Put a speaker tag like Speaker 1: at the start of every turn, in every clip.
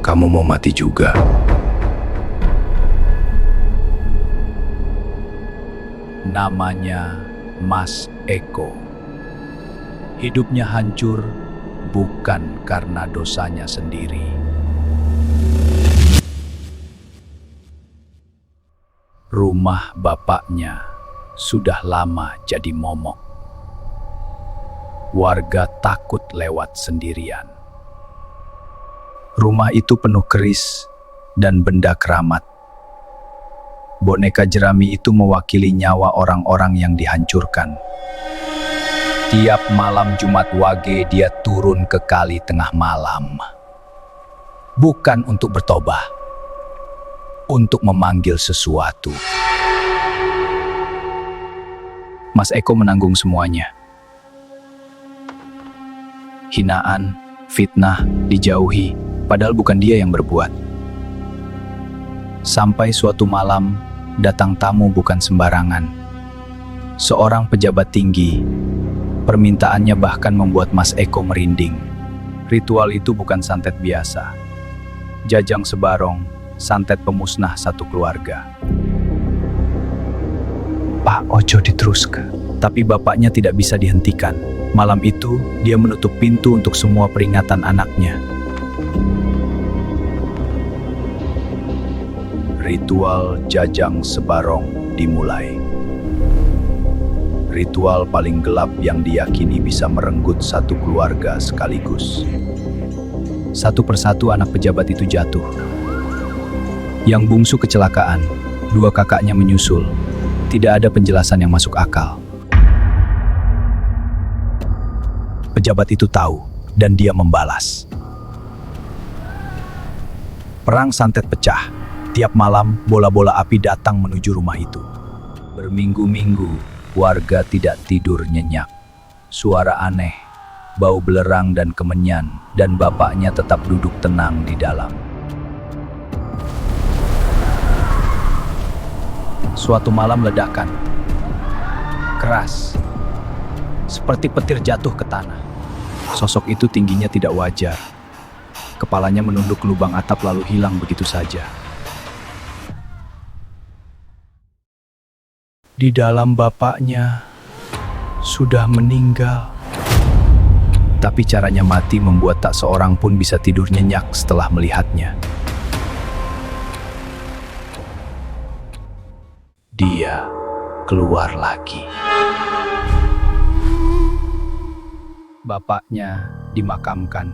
Speaker 1: Kamu mau mati juga.
Speaker 2: Namanya Mas Eko. Hidupnya hancur bukan karena dosanya sendiri. Rumah bapaknya sudah lama jadi momok. Warga takut lewat sendirian. Rumah itu penuh keris dan benda keramat. Boneka jerami itu mewakili nyawa orang-orang yang dihancurkan. Tiap malam Jumat Wage dia turun ke kali tengah malam. Bukan untuk bertobah, untuk memanggil sesuatu. Mas Eko menanggung semuanya. Hinaan, fitnah, dijauhi, padahal bukan dia yang berbuat. Sampai suatu malam, datang tamu bukan sembarangan. Seorang pejabat tinggi. Permintaannya bahkan membuat Mas Eko merinding. Ritual itu bukan santet biasa. Jajang Sebarong, santet pemusnah satu keluarga. Pak, ojo diteruskan. Tapi bapaknya tidak bisa dihentikan. Malam itu, dia menutup pintu untuk semua peringatan anaknya. Ritual Jajang Sebarong dimulai. Ritual paling gelap yang diyakini bisa merenggut satu keluarga sekaligus. Satu persatu anak pejabat itu jatuh. Yang bungsu kecelakaan, dua kakaknya menyusul. Tidak ada penjelasan yang masuk akal. Pejabat itu tahu, dan dia membalas. Perang santet pecah. Tiap malam, bola-bola api datang menuju rumah itu. Berminggu-minggu, warga tidak tidur nyenyak. Suara aneh, bau belerang dan kemenyan, dan bapaknya tetap duduk tenang di dalam. Suatu malam ledakan. Keras. Seperti petir jatuh ke tanah. Sosok itu tingginya tidak wajar. Kepalanya menunduk ke lubang atap lalu hilang begitu saja. Di dalam bapaknya sudah meninggal. Tapi caranya mati membuat tak seorang pun bisa tidur nyenyak setelah melihatnya. Dia keluar lagi. Bapaknya dimakamkan.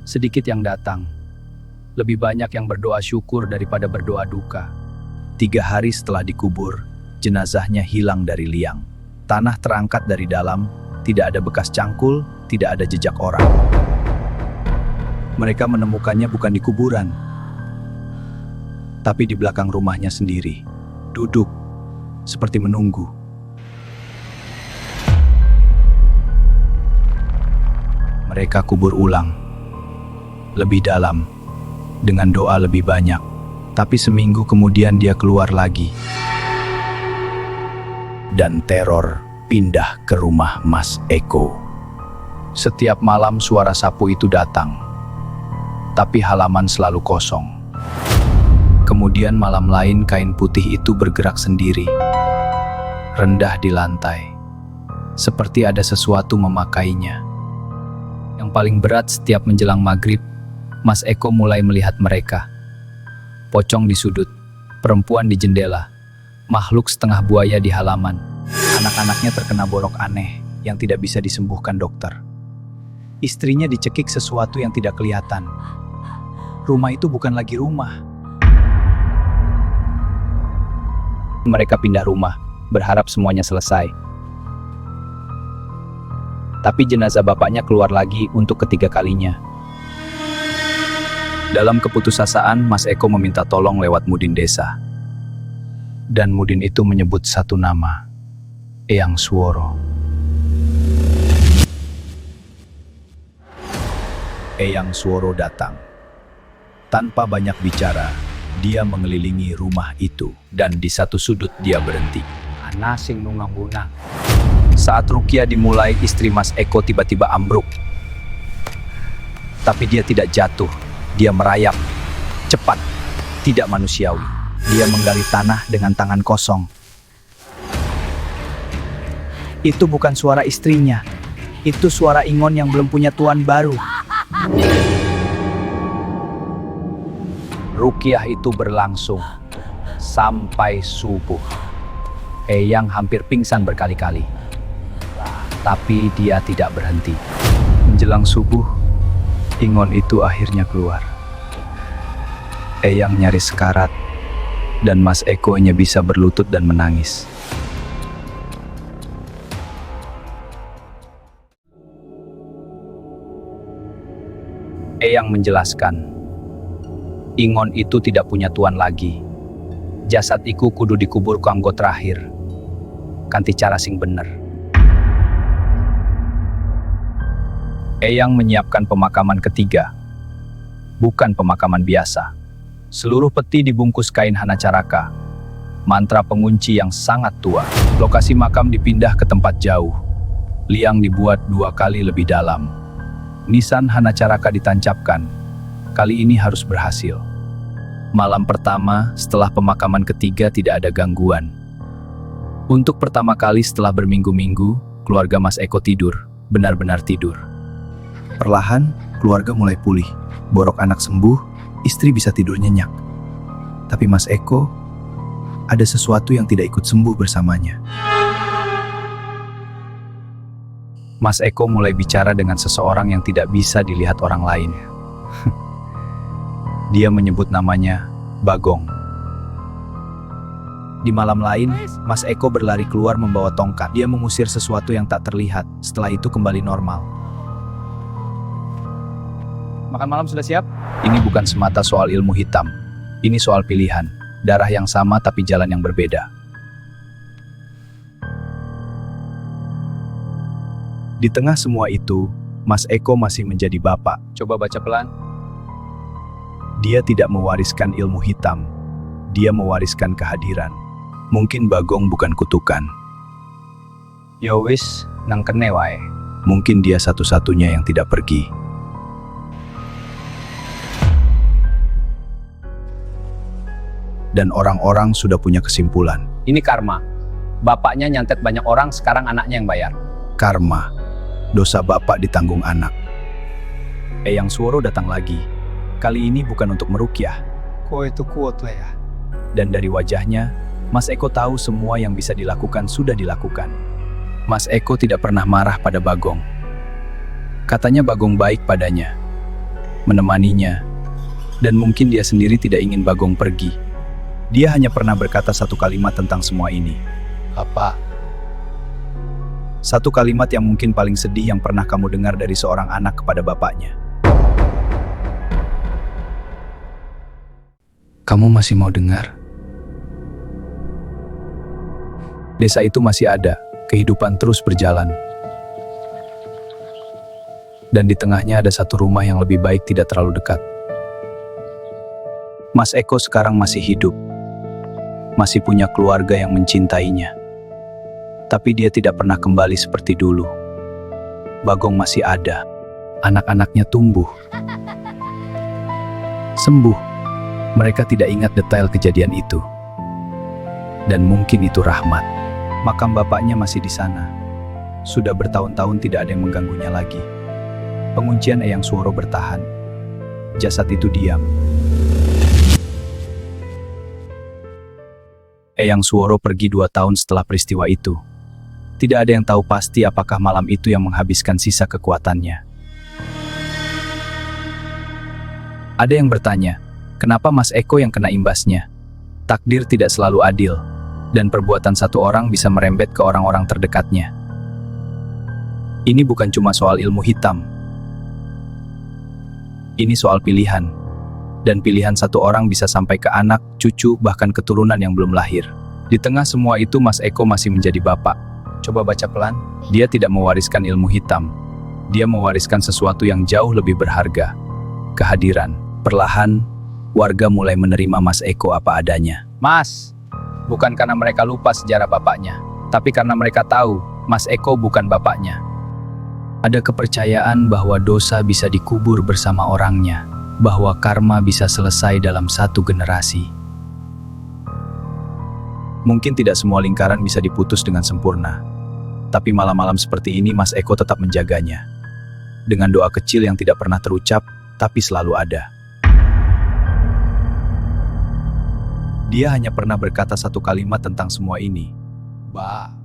Speaker 2: Sedikit yang datang. Lebih banyak yang berdoa syukur daripada berdoa duka. 3 hari setelah dikubur, jenazahnya hilang dari liang. Tanah terangkat dari dalam, tidak ada bekas cangkul, tidak ada jejak orang. Mereka menemukannya bukan di kuburan, tapi di belakang rumahnya sendiri, duduk, seperti menunggu. Mereka kubur ulang, lebih dalam, dengan doa lebih banyak. Tapi seminggu kemudian dia keluar lagi. Dan teror pindah ke rumah Mas Eko. Setiap malam suara sapu itu datang. Tapi halaman selalu kosong. Kemudian malam lain kain putih itu bergerak sendiri. Rendah di lantai. Seperti ada sesuatu memakainya. Yang paling berat setiap menjelang maghrib, Mas Eko mulai melihat mereka. Pocong di sudut, perempuan di jendela, makhluk setengah buaya di halaman. Anak-anaknya terkena borok aneh yang tidak bisa disembuhkan dokter. Istrinya dicekik sesuatu yang tidak kelihatan. Rumah itu bukan lagi rumah. Mereka pindah rumah, berharap semuanya selesai. Tapi jenazah bapaknya keluar lagi untuk ketiga kalinya. Dalam keputusasaan, Mas Eko meminta tolong lewat Mudin desa. Dan Mudin itu menyebut satu nama, Eyang Sworo. Eyang Sworo datang. Tanpa banyak bicara, dia mengelilingi rumah itu. Dan di satu sudut dia berhenti. Ana sing nungang-bunang. Saat ruqyah dimulai, istri Mas Eko tiba-tiba ambruk. Tapi dia tidak jatuh, dia merayap. Cepat, tidak manusiawi. Dia menggali tanah dengan tangan kosong. Itu bukan suara istrinya. Itu suara Ingon yang belum punya tuan baru. Rukiah itu berlangsung sampai subuh. Eyang hampir pingsan berkali-kali. Tapi dia tidak berhenti. Menjelang subuh, Ingon itu akhirnya keluar. Eyang nyaris sekarat, dan Mas Eko hanya bisa berlutut dan menangis. Eyang menjelaskan, Ingon itu tidak punya tuan lagi. Jasad iku kudu dikubur kanggo terakhir. Kanti cara sing bener. Eyang menyiapkan pemakaman ketiga. Bukan pemakaman biasa. Seluruh peti dibungkus kain hanacaraka. Mantra pengunci yang sangat tua. Lokasi makam dipindah ke tempat jauh. Liang dibuat 2 kali lebih dalam. Nisan hanacaraka ditancapkan. Kali ini harus berhasil. Malam pertama setelah pemakaman ketiga tidak ada gangguan. Untuk pertama kali setelah berminggu-minggu, keluarga Mas Eko tidur, benar-benar tidur. Perlahan, keluarga mulai pulih. Borok anak sembuh, istri bisa tidur nyenyak. Tapi Mas Eko, ada sesuatu yang tidak ikut sembuh bersamanya. Mas Eko mulai bicara dengan seseorang yang tidak bisa dilihat orang lain. Dia menyebut namanya Bagong. Di malam lain, Mas Eko berlari keluar membawa tongkat. Dia mengusir sesuatu yang tak terlihat. Setelah itu kembali normal. Makan malam sudah siap? Ini bukan semata soal ilmu hitam. Ini soal pilihan. Darah yang sama tapi jalan yang berbeda. Di tengah semua itu, Mas Eko masih menjadi bapak. Coba baca pelan. Dia tidak mewariskan ilmu hitam. Dia mewariskan kehadiran. Mungkin Bagong bukan kutukan. Ya wis, nang kene wae. Mungkin dia satu-satunya yang tidak pergi. Dan orang-orang sudah punya kesimpulan. Ini karma. Bapaknya nyantet banyak orang, sekarang anaknya yang bayar. Karma. Dosa bapak ditanggung anak. Eyang Sworo datang lagi. Kali ini bukan untuk merukyah. Kok itu kuat lah ya. Dan dari wajahnya, Mas Eko tahu semua yang bisa dilakukan sudah dilakukan. Mas Eko tidak pernah marah pada Bagong. Katanya Bagong baik padanya. Menemaninya. Dan mungkin dia sendiri tidak ingin Bagong pergi. Dia hanya pernah berkata satu kalimat tentang semua ini. Apa? Satu kalimat yang mungkin paling sedih yang pernah kamu dengar dari seorang anak kepada bapaknya. Kamu masih mau dengar? Desa itu masih ada, kehidupan terus berjalan. Dan di tengahnya ada satu rumah yang lebih baik tidak terlalu dekat. Mas Eko sekarang masih hidup. Masih punya keluarga yang mencintainya. Tapi dia tidak pernah kembali seperti dulu. Bagong masih ada. Anak-anaknya tumbuh. Sembuh. Mereka tidak ingat detail kejadian itu. Dan mungkin itu rahmat. Makam bapaknya masih di sana. Sudah bertahun-tahun tidak ada yang mengganggunya lagi. Penguncian Eyang Sworo bertahan. Jasad itu diam. Eyang Sworo pergi 2 tahun setelah peristiwa itu. Tidak ada yang tahu pasti apakah malam itu yang menghabiskan sisa kekuatannya. Ada yang bertanya, kenapa Mas Eko yang kena imbasnya? Takdir tidak selalu adil, dan perbuatan satu orang bisa merembet ke orang-orang terdekatnya. Ini bukan cuma soal ilmu hitam. Ini soal pilihan. Dan pilihan satu orang bisa sampai ke anak, cucu, bahkan keturunan yang belum lahir. Di tengah semua itu Mas Eko masih menjadi bapak. Coba baca pelan. Dia tidak mewariskan ilmu hitam. Dia mewariskan sesuatu yang jauh lebih berharga. Kehadiran. Perlahan, warga mulai menerima Mas Eko apa adanya. Mas, bukan karena mereka lupa sejarah bapaknya, tapi karena mereka tahu Mas Eko bukan bapaknya. Ada kepercayaan bahwa dosa bisa dikubur bersama orangnya, bahwa karma bisa selesai dalam satu generasi. Mungkin tidak semua lingkaran bisa diputus dengan sempurna, tapi malam-malam seperti ini Mas Eko tetap menjaganya. Dengan doa kecil yang tidak pernah terucap, tapi selalu ada. Dia hanya pernah berkata satu kalimat tentang semua ini. Ba.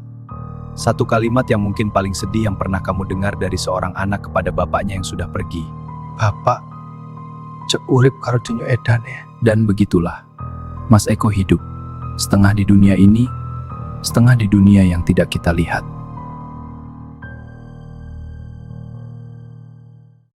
Speaker 2: Satu kalimat yang mungkin paling sedih yang pernah kamu dengar dari seorang anak kepada bapaknya yang sudah pergi. Bapak, cek urip karo dunyo edan ya. Dan begitulah, Mas Eko hidup. Setengah di dunia ini, setengah di dunia yang tidak kita lihat.